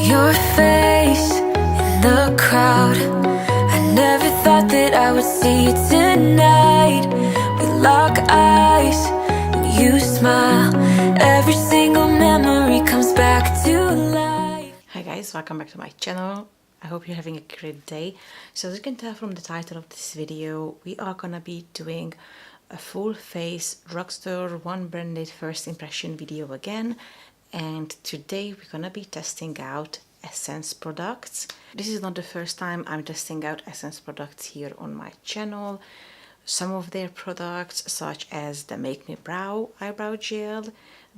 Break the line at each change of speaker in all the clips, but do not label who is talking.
Your face in the crowd. I never thought that I would see you tonight. We lock eyes and you smile. Every single memory comes back to life.
Hi guys, welcome back to my channel. I hope you're having a great day. So as you can tell from the title of this video, we are gonna be doing a full face drugstore one branded first impression video again. And today we're gonna be testing out Essence products. This is not the first time I'm testing out Essence products here on my channel. Some of their products, such as the Make Me Brow Eyebrow Gel,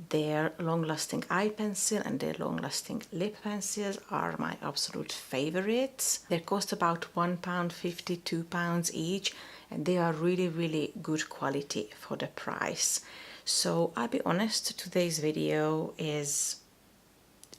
their long-lasting eye pencil and their long-lasting lip pencils are my absolute favorites. They cost about £1.50, £2 each, and they are really good quality for the price. So I'll be honest, today's video is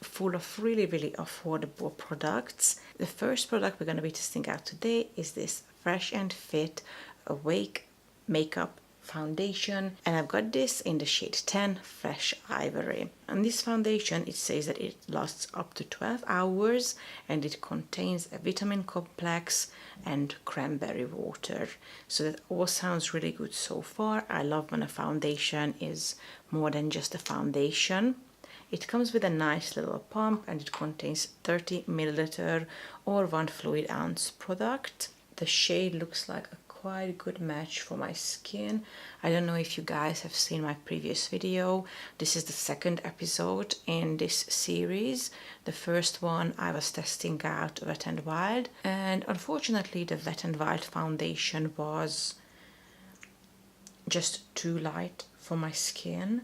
full of really affordable products. The first product we're going to be testing out today is this Fresh and Fit Awake Makeup Foundation, and I've got this in the shade 10 Fresh Ivory. And this foundation, it says that it lasts up to 12 hours and it contains a vitamin complex and cranberry water. So that all sounds really good so far. I love when a foundation is more than just a foundation. It comes with a nice little pump and it contains 30 ml or 1 fluid ounce product. The shade looks like a quite good match for my skin. I don't know if you guys have seen my previous video. This is the second episode in this series. The first one I was testing out Wet n Wild, and unfortunately the Wet n Wild foundation was just too light for my skin.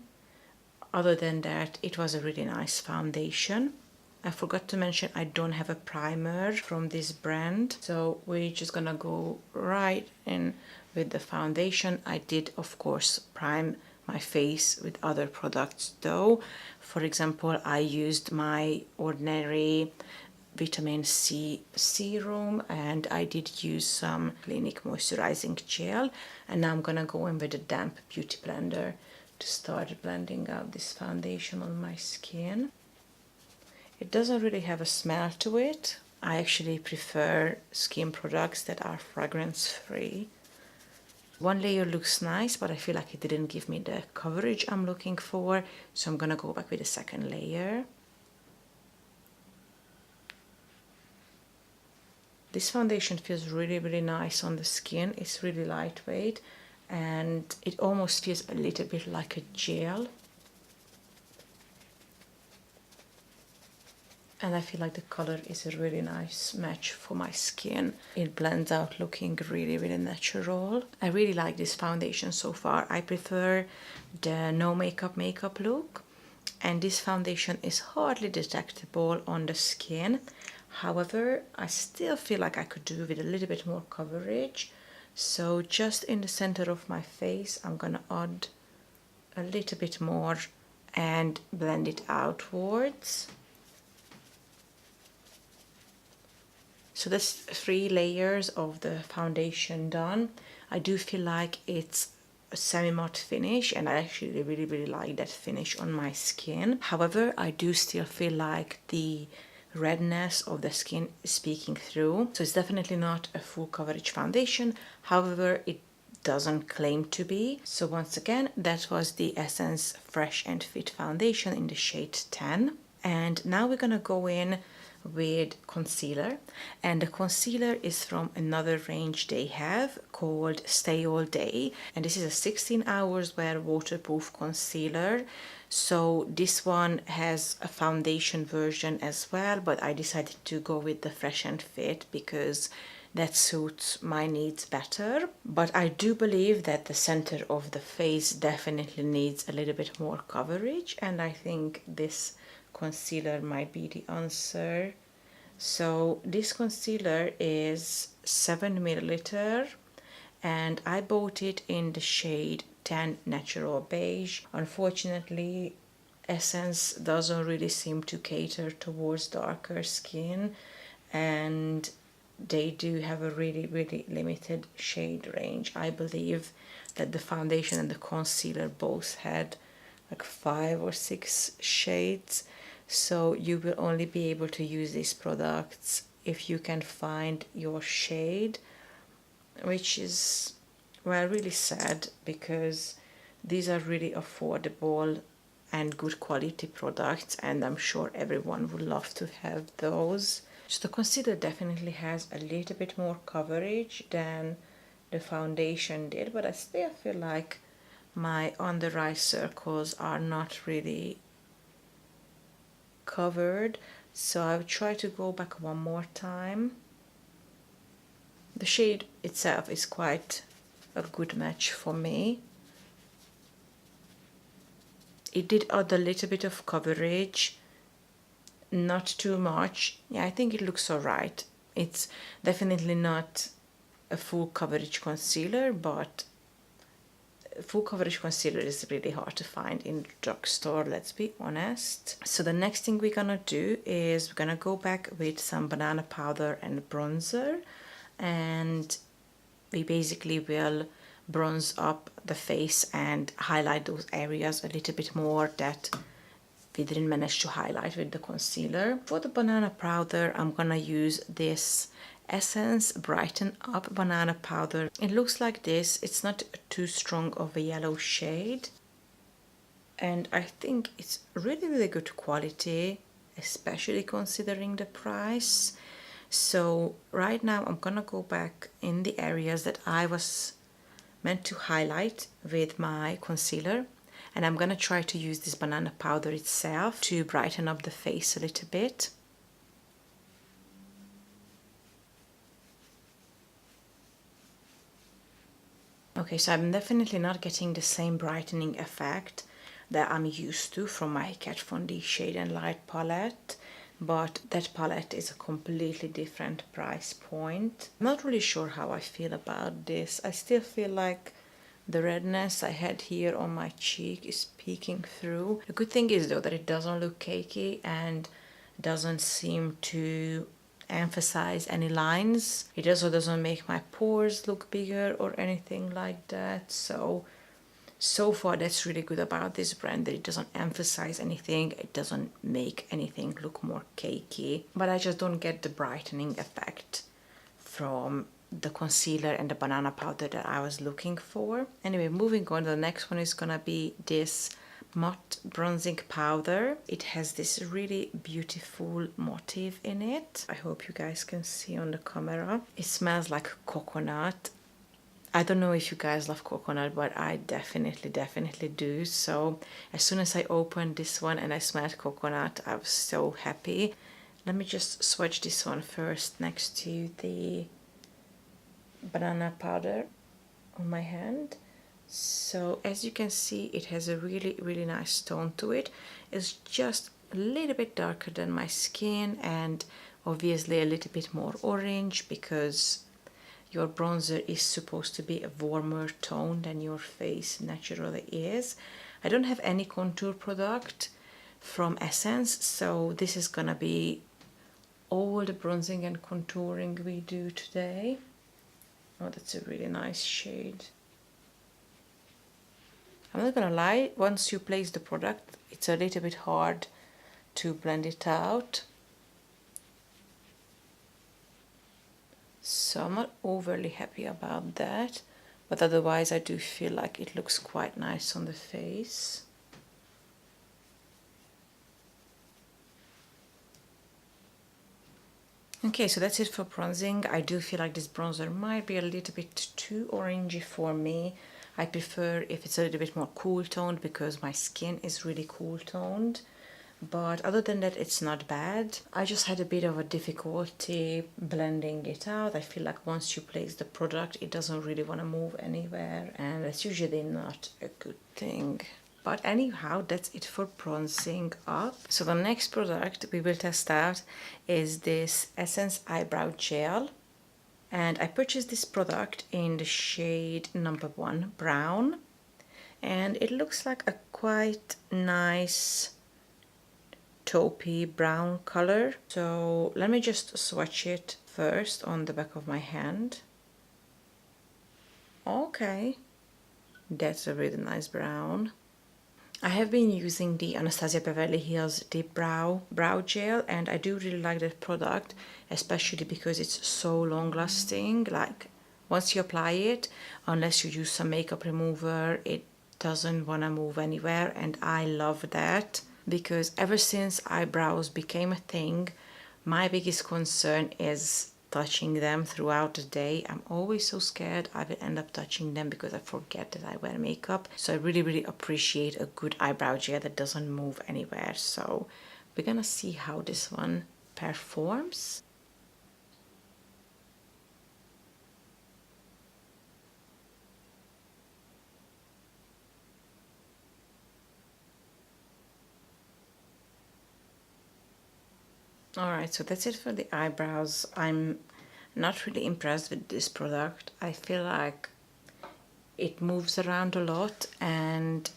Other than that, it was a really nice foundation. I forgot to mention I don't have a primer from this brand, so we're just gonna go right in with the foundation. I did of course prime my face with other products though. For example, I used my ordinary vitamin C serum and I did use some Clinique moisturizing gel, and now I'm gonna go in with a damp beauty blender to start blending out this foundation on my skin. It doesn't really have a smell to it. I actually prefer skin products that are fragrance free. One layer looks nice, but I feel like it didn't give me the coverage I'm looking for, so I'm gonna go back with the second layer. This foundation feels really nice on the skin. It's really lightweight and it almost feels a little bit like a gel. And I feel like the color is a really nice match for my skin. It blends out looking really natural. I really like this foundation so far. I prefer the no makeup look, and this foundation is hardly detectable on the skin. However, I still feel like I could do with a little bit more coverage. So just in the center of my face, I'm gonna add a little bit more and blend it outwards. So that's 3 layers of the foundation done. I do feel like it's a semi-matte finish and I actually really like that finish on my skin. However, I do still feel like the redness of the skin is peeking through. So it's definitely not a full coverage foundation. However, it doesn't claim to be. So once again, that was the Essence Fresh and Fit foundation in the shade 10. And now we're gonna go in with concealer, and the concealer is from another range they have called Stay All Day, and this is a 16 hours wear waterproof concealer. So this one has a foundation version as well, but I decided to go with the Fresh and Fit because that suits my needs better. But I do believe that the center of the face definitely needs a little bit more coverage, and I think this concealer might be the answer. So this concealer is 7 ml and I bought it in the shade 10 Natural Beige. Unfortunately, Essence doesn't really seem to cater towards darker skin, and they do have a really limited shade range. I believe that the foundation and the concealer both had like 5 or 6 shades. so you will only be able to use these products if you can find your shade, which is, well, really sad, because these are really affordable and good quality products, and I'm sure everyone would love to have those. So the concealer definitely has a little bit more coverage than the foundation did, but I still feel like my under eye circles are not really covered, so I'll try to go back one more time. The shade itself is quite a good match for me. It did add a little bit of coverage, not too much. Yeah, I think it looks alright. It's definitely not a full coverage concealer, but full coverage concealer is really hard to find in the drugstore, let's be honest. So the next thing we're gonna do is we're gonna go back with some banana powder and bronzer, and we basically will bronze up the face and highlight those areas a little bit more that we didn't manage to highlight with the concealer. For the banana powder, I'm gonna use this Essence Brighten Up banana powder. It looks like this. It's not too strong of a yellow shade, and I think it's really good quality, especially considering the price. So right now I'm gonna go back in the areas that I was meant to highlight with my concealer, and I'm gonna try to use this banana powder itself to brighten up the face a little bit. Okay, so I'm definitely not getting the same brightening effect that I'm used to from my Kat Von D Shade and Light palette, but that palette is a completely different price point. I'm not really sure how I feel about this. I still feel like the redness I had here on my cheek is peeking through. The good thing is though that it doesn't look cakey and doesn't seem to emphasize any lines. It also doesn't make my pores look bigger or anything like that. So far that's really good about this brand, that it doesn't emphasize anything, it doesn't make anything look more cakey, but I just don't get the brightening effect from the concealer and the banana powder that I was looking for. Anyway, moving on, the next one is gonna be this matte bronzing powder. It has this really beautiful motif in it. I hope you guys can see on the camera. It smells like coconut. I don't know if you guys love coconut, but I definitely do. So as soon as I opened this one and I smelled coconut, I was so happy. Let me just swatch this one first next to the banana powder on my hand. So as you can see, it has a really nice tone to it. It's just a little bit darker than my skin, and obviously a little bit more orange, because your bronzer is supposed to be a warmer tone than your face naturally is. I don't have any contour product from Essence, so this is gonna be all the bronzing and contouring we do today. Oh, that's a really nice shade. I'm not gonna lie, once you place the product, it's a little bit hard to blend it out. So I'm not overly happy about that, but otherwise I do feel like it looks quite nice on the face. Okay, so that's it for bronzing. I do feel like this bronzer might be a little bit too orangey for me. I prefer if it's a little bit more cool toned, because my skin is really cool toned. But other than that, it's not bad. I just had a bit of a difficulty blending it out. I feel like once you place the product, it doesn't really want to move anywhere, and that's usually not a good thing. But anyhow, that's it for bronzing up. So the next product we will test out is this Essence Eyebrow Gel. And I purchased this product in the shade number 1, Brown. And it looks like a quite nice taupey brown color. So let me just swatch it first on the back of my hand. Okay, that's a really nice brown. I have been using the Anastasia Beverly Hills Dipbrow Brow Gel, and I do really like that product, especially because it's so long lasting. Like once you apply it, unless you use some makeup remover, it doesn't want to move anywhere, and I love that because ever since eyebrows became a thing, my biggest concern is touching them throughout the day. I'm always so scared I will end up touching them because I forget that I wear makeup. So I really appreciate a good eyebrow gel that doesn't move anywhere. So we're gonna see how this one performs. Alright, so that's it for the eyebrows. I'm not really impressed with this product. I feel like it moves around a lot and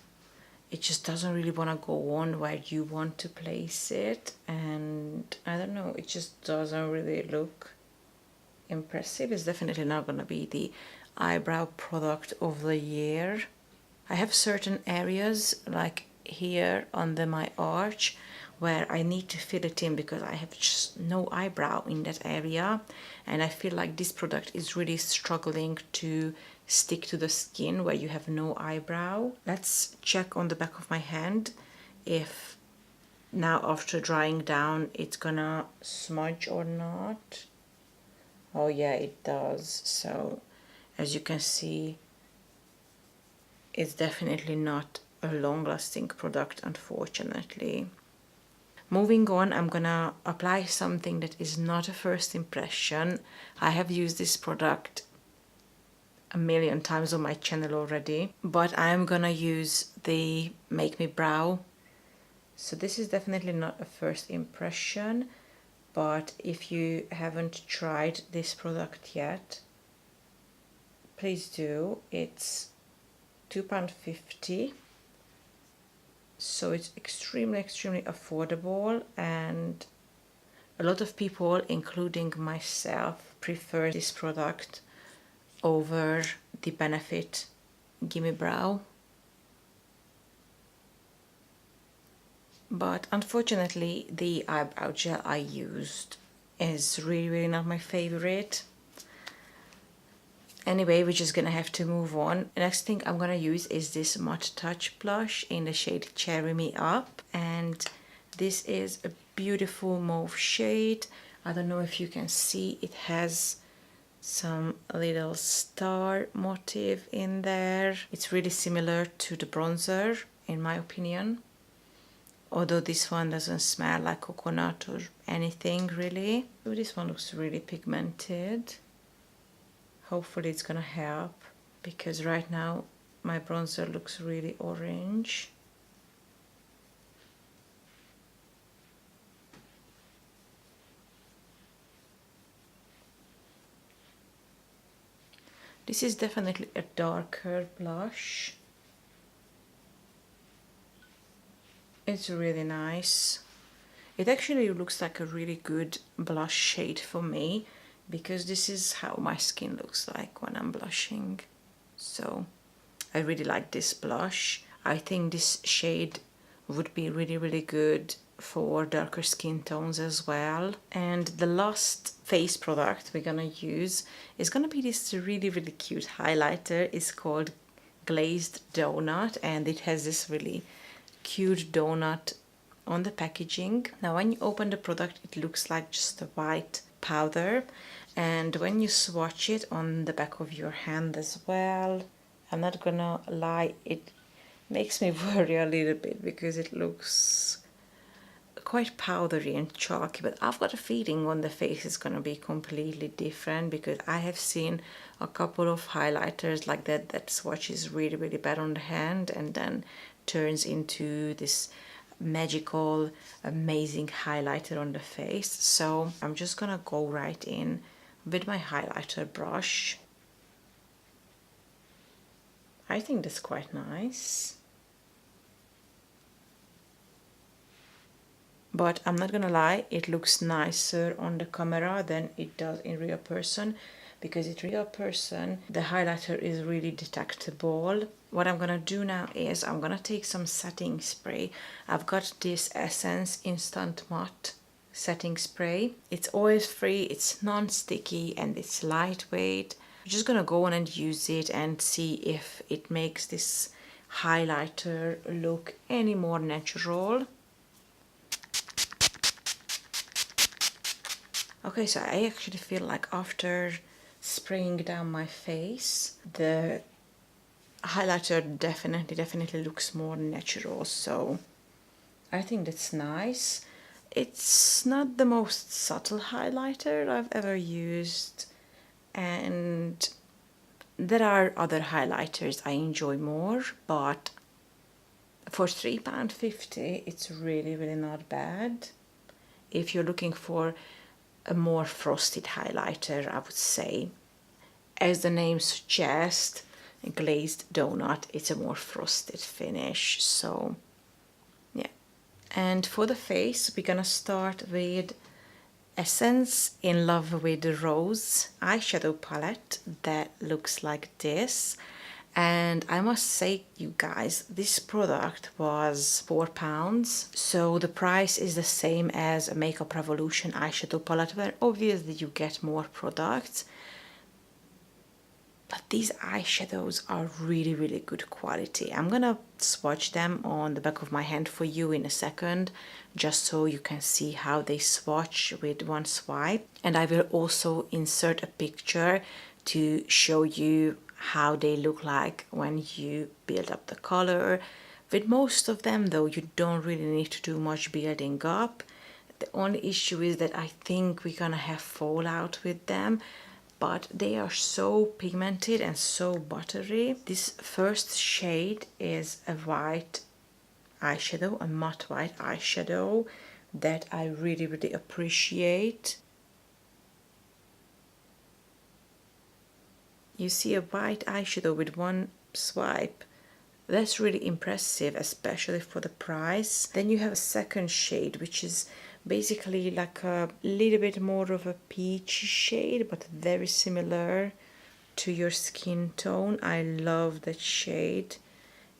it just doesn't really want to go on where you want to place it, and I don't know, it just doesn't really look impressive. It's definitely not going to be the eyebrow product of the year. I have certain areas like here under my arch where I need to fill it in because I have just no eyebrow in that area, and I feel like this product is really struggling to stick to the skin where you have no eyebrow. Let's check on the back of my hand if now after drying down it's gonna smudge or not. Oh yeah, it does. So as you can see, it's definitely not a long-lasting product, unfortunately. Moving on, I'm gonna apply something that is not a first impression. I have used this product a million times on my channel already, but I'm gonna use the Make Me Brow. So this is definitely not a first impression, but if you haven't tried this product yet, please do. It's £2.50, so it's extremely affordable, and a lot of people, including myself, prefer this product over the Benefit Gimme Brow. But unfortunately the eyebrow gel I used is really not my favorite. Anyway, we're just gonna have to move on. The next thing I'm gonna use is this Matte Touch blush in the shade Cherry Me Up, and this is a beautiful mauve shade. I don't know if you can see, it has some little star motif in there. It's really similar to the bronzer in my opinion, although this one doesn't smell like coconut or anything really. So this one looks really pigmented. Hopefully it's gonna help, because right now my bronzer looks really orange. This is definitely a darker blush. It's really nice. It actually looks like a really good blush shade for me, because this is how my skin looks like when I'm blushing. So I really like this blush. I think this shade would be really good for darker skin tones as well. And the last face product we're gonna use is gonna be this really cute highlighter. It's called Glazed Donut, and it has this really cute donut on the packaging. Now when you open the product, it looks like just a white powder, and when you swatch it on the back of your hand as well, I'm not gonna lie, it makes me worry a little bit because it looks quite powdery and chalky, but I've got a feeling on the face is gonna be completely different, because I have seen a couple of highlighters like that swatches really bad on the hand and then turns into this magical amazing highlighter on the face. So I'm just gonna go right in with my highlighter brush. I think that's quite nice, but I'm not gonna lie, it looks nicer on the camera than it does in real person, because in real person the highlighter is really detectable. What I'm gonna do now is I'm gonna take some setting spray. I've got this Essence Instant Matte setting spray. It's oil free, it's non-sticky, and it's lightweight. I'm just gonna go on and use it and see if it makes this highlighter look any more natural. Okay, so I actually feel like after spraying down my face, the highlighter definitely looks more natural, so I think that's nice. It's not the most subtle highlighter I've ever used, and there are other highlighters I enjoy more, but for £3.50 it's really not bad. If you're looking for a more frosted highlighter, I would say, as the name suggests, Glazed Donut, it's a more frosted finish, so yeah. And for the face, we're gonna start with Essence In Love with Rose eyeshadow palette that looks like this. And I must say, you guys, this product was £4, so the price is the same as a Makeup Revolution eyeshadow palette, where obviously you get more products. But these eyeshadows are really good quality. I'm gonna swatch them on the back of my hand for you in a second, just so you can see how they swatch with one swipe. And I will also insert a picture to show you how they look like when you build up the color. With most of them though, you don't really need to do much building up. The only issue is that I think we're gonna have fallout with them, but they are so pigmented and so buttery. This first shade is a white eyeshadow, a matte white eyeshadow that I really appreciate. You see a white eyeshadow with one swipe. That's really impressive, especially for the price. Then you have a second shade, which is basically like a little bit more of a peachy shade, but very similar to your skin tone. I love that shade.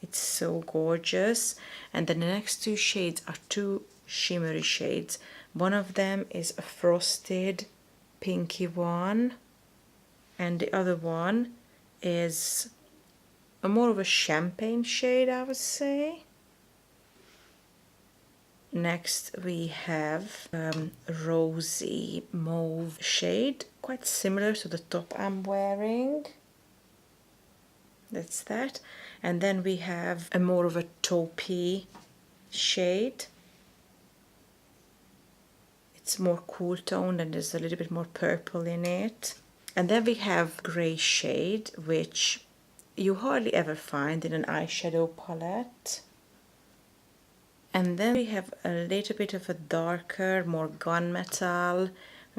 It's so gorgeous. And then the next two shades are two shimmery shades. One of them is a frosted pinky one, and the other one is a more of a champagne shade, I would say. Next we have rosy mauve shade, quite similar to the top I'm wearing. That's that. And then we have a more of a taupey shade. It's more cool toned and there's a little bit more purple in it. And then we have grey shade, which you hardly ever find in an eyeshadow palette. And then we have a little bit of a darker, more gunmetal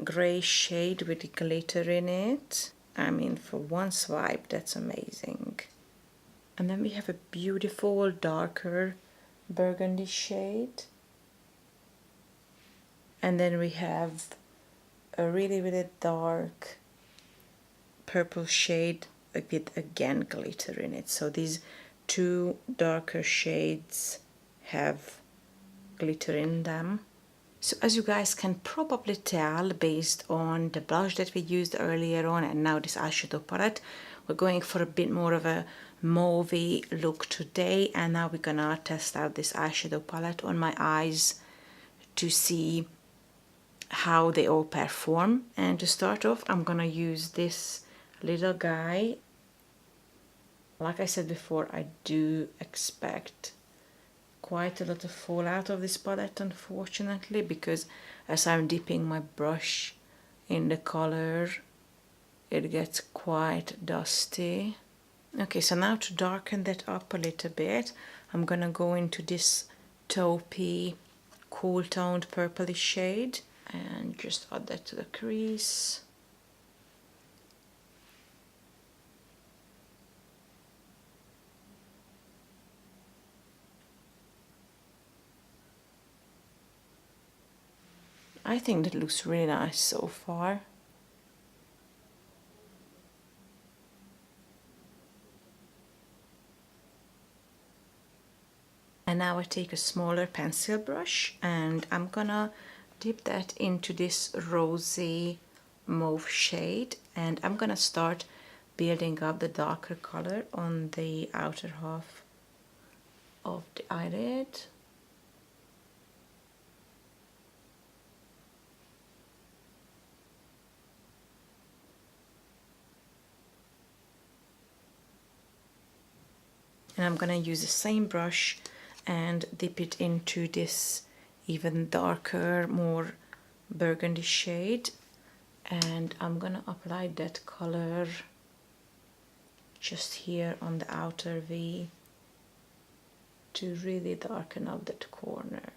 grey shade with glitter in it. I mean, for one swipe, that's amazing. And then we have a beautiful darker burgundy shade. And then we have a really dark purple shade with again glitter in it. So these two darker shades have glitter in them. So as you guys can probably tell, based on the blush that we used earlier on and now this eyeshadow palette, we're going for a bit more of a mauvey look today. And now we're gonna test out this eyeshadow palette on my eyes to see how they all perform. And to start off, I'm gonna use this little guy. Like I said before, I do expect quite a lot of fallout of this palette, unfortunately, because as I'm dipping my brush in the color, it gets quite dusty. Okay, so now to darken that up a little bit, I'm gonna go into this taupey, cool toned purplish shade and just add that to the crease. I think that looks really nice so far. And now I take a smaller pencil brush and I'm gonna dip that into this rosy mauve shade, and I'm gonna start building up the darker color on the outer half of the eyelid. And I'm gonna use the same brush and dip it into this even darker, more burgundy shade, and I'm gonna apply that color just here on the outer V to really darken up that corner.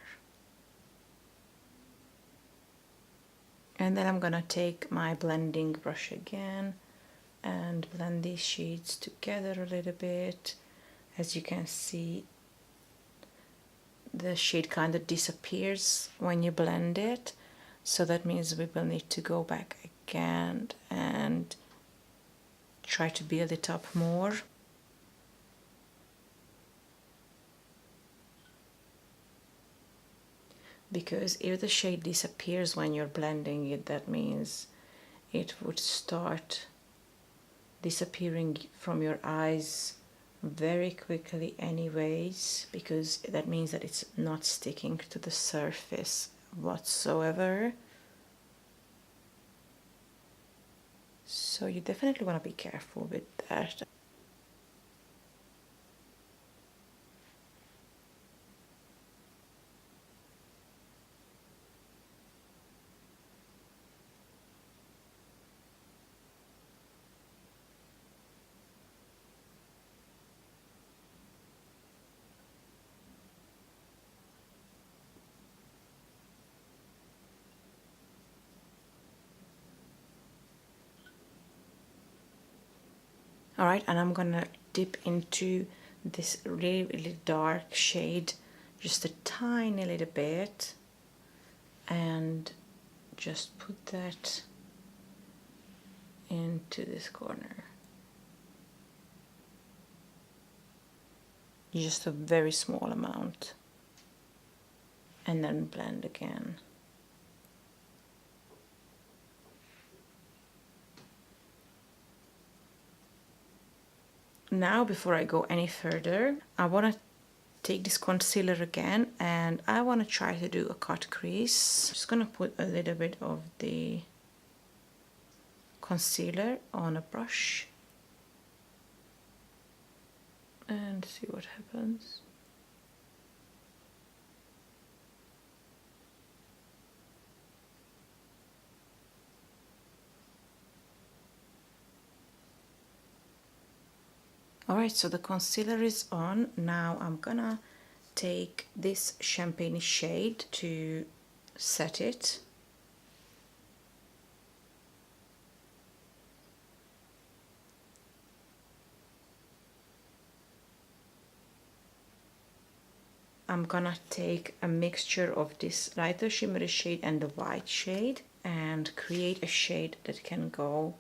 And then I'm gonna take my blending brush again and blend these shades together a little bit. As you can see, the shade kind of disappears when you blend it, so that means we will need to go back again and try to build it up more. Because if the shade disappears when you're blending it, that means it would start disappearing from your eyes very quickly anyways, because that means that it's not sticking to the surface whatsoever. So you definitely want to be careful with that. Alright, and I'm gonna dip into this really, really dark shade just a tiny little bit and just put that into this corner. Just a very small amount, and then blend again. Now, before I go any further, I want to take this concealer again and I want to try to do a cut crease. I'm just going to put a little bit of the concealer on a brush and see what happens. Alright, so the concealer is on. Now I'm gonna take this champagne shade to set it. I'm gonna take a mixture of this lighter shimmery shade and the white shade and create a shade that can go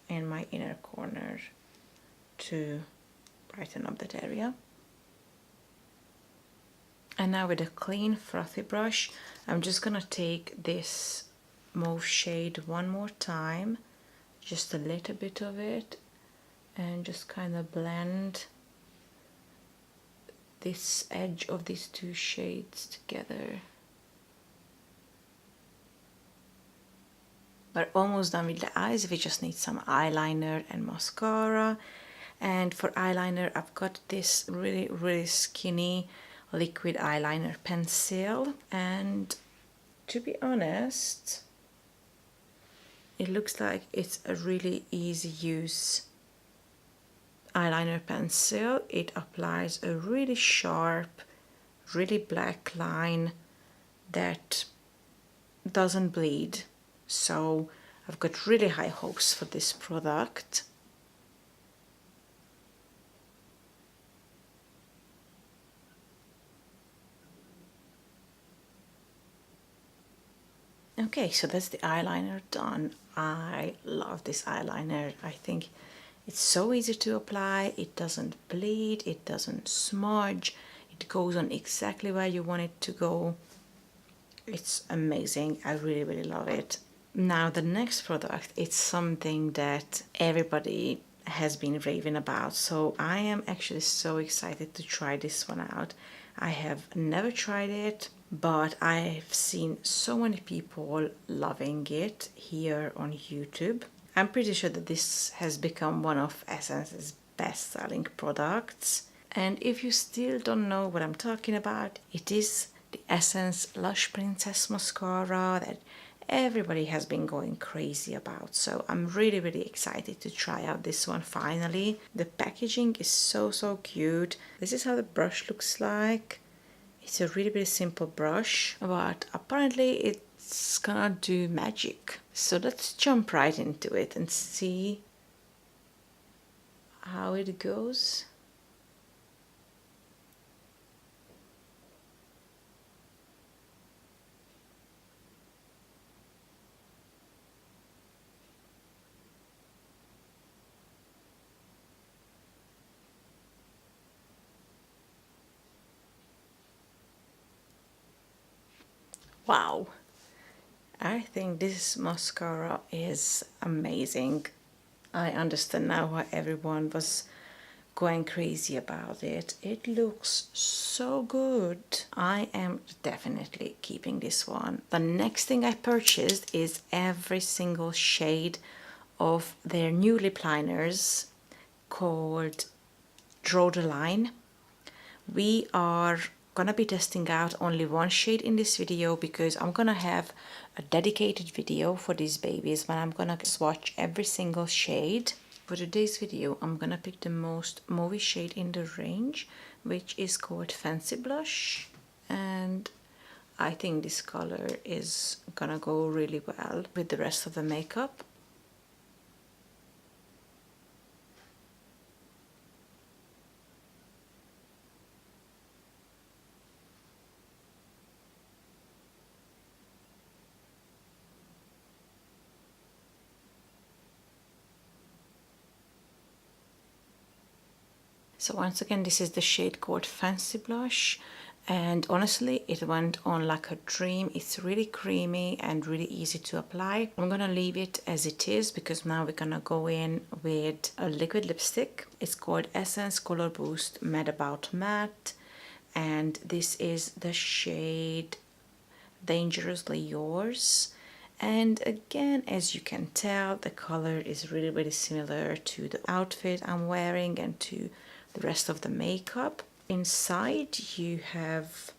in my inner corner to brighten up that area. And now with a clean frothy brush, I'm just gonna take this mauve shade one more time, just a little bit of it, and just kind of blend this edge of these two shades together. We're almost done with the eyes. We just need some eyeliner and mascara. And for eyeliner, I've got this really, really skinny liquid eyeliner pencil. And to be honest, it looks like it's a really easy use eyeliner pencil. It applies a really sharp, really black line that doesn't bleed. So I've got really high hopes for this product. Okay, so that's the eyeliner done. I love this eyeliner. I think it's so easy to apply. It doesn't bleed, it doesn't smudge, It goes on exactly where you want it to go. It's amazing. I really, really love it. Now the next product, it's something that everybody has been raving about, so I am actually so excited to try this one out. I have never tried it, but I've seen so many people loving it here on YouTube. I'm pretty sure that this has become one of Essence's best-selling products. And if you still don't know what I'm talking about, it is the Essence Lush Princess Mascara that everybody has been going crazy about. So I'm really, really excited to try out this one finally. The packaging is so, so cute. This is how the brush looks like. It's a really, really simple brush, but apparently it's gonna do magic. So let's jump right into it and see how it goes. Wow, I think this mascara is amazing. I understand now why everyone was going crazy about it. It looks so good. I am definitely keeping this one. The next thing I purchased is every single shade of their new lip liners called Draw the Line. We are gonna be testing out only one shade in this video because I'm gonna have a dedicated video for these babies when I'm gonna swatch every single shade. For today's video, I'm gonna pick the most mauvey shade in the range, which is called Fancy Blush, and I think this color is gonna go really well with the rest of the makeup. So once again, this is the shade called Fancy Blush, and honestly it went on like a dream. It's really creamy and really easy to apply. I'm gonna leave it as it is because now we're gonna go in with a liquid lipstick. It's called Essence Color Boost Mad About Matte, and this is the shade Dangerously Yours. And again, as you can tell, the color is really, really similar to the outfit I'm wearing and to the rest of the makeup. Inside you have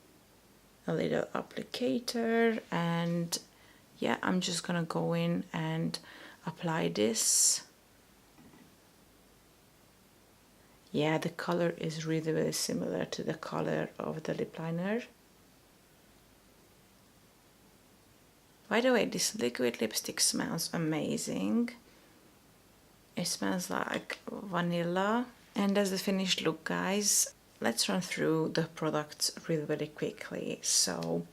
a little applicator, and yeah, I'm just gonna go in and apply this. Yeah, the color is really, really similar to the color of the lip liner. By the way, this liquid lipstick smells amazing. It smells like vanilla. And as the finished look, guys, let's run through the products really, really quickly. So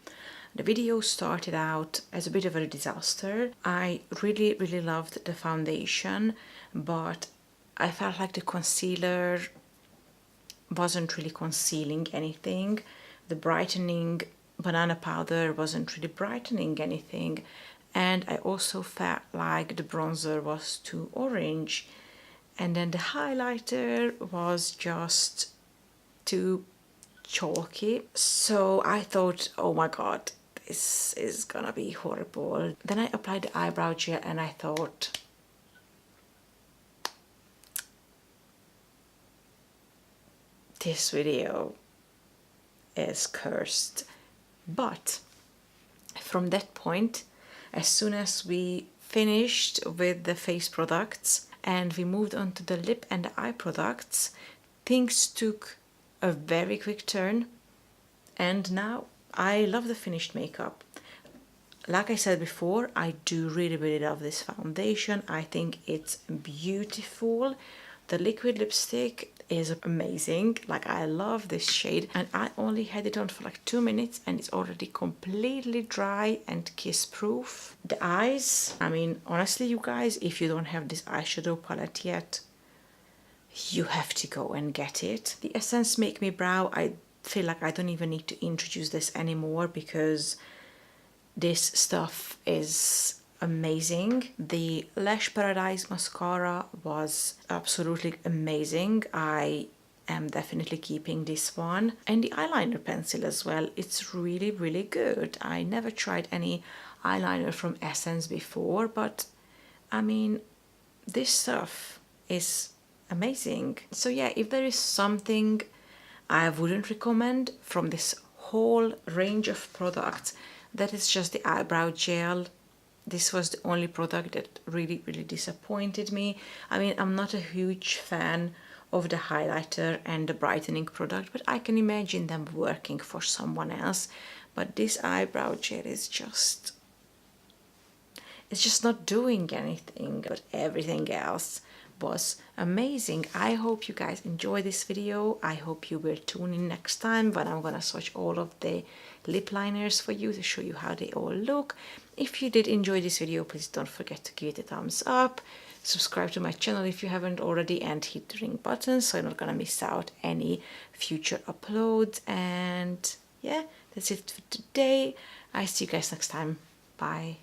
the video started out as a bit of a disaster. I really, really loved the foundation, but I felt like the concealer wasn't really concealing anything. The brightening banana powder wasn't really brightening anything. And I also felt like the bronzer was too orange. And then the highlighter was just too chalky. So I thought, oh my god, this is gonna be horrible. Then I applied the eyebrow gel and I thought, this video is cursed. But from that point, as soon as we finished with the face products and we moved on to the lip and the eye products, things took a very quick turn, and now I love the finished makeup. Like I said before, I do really, really love this foundation. I think it's beautiful. The liquid lipstick is amazing. Like, I love this shade, and I only had it on for like 2 minutes and it's already completely dry and kiss proof. The eyes, I mean, honestly, you guys, if you don't have this eyeshadow palette yet, you have to go and get it. The Essence Make Me Brow, I feel like I don't even need to introduce this anymore because this stuff is amazing. The Lash Paradise mascara was absolutely amazing. I am definitely keeping this one, and the eyeliner pencil as well. It's really, really good. I never tried any eyeliner from Essence before, but I mean, this stuff is amazing. So yeah, if there is something I wouldn't recommend from this whole range of products, that is just the eyebrow gel. This was the only product that really, really disappointed me. I mean, I'm not a huge fan of the highlighter and the brightening product, but I can imagine them working for someone else. But this eyebrow gel is just, it's just not doing anything, but everything else was amazing. I hope you guys enjoy this video. I hope you will tune in next time when I'm gonna swatch all of the lip liners for you to show you how they all look. If you did enjoy this video, please don't forget to give it a thumbs up, subscribe to my channel if you haven't already, and hit the ring button so you're not gonna miss out any future uploads. And yeah, that's it for today. I see you guys next time. Bye.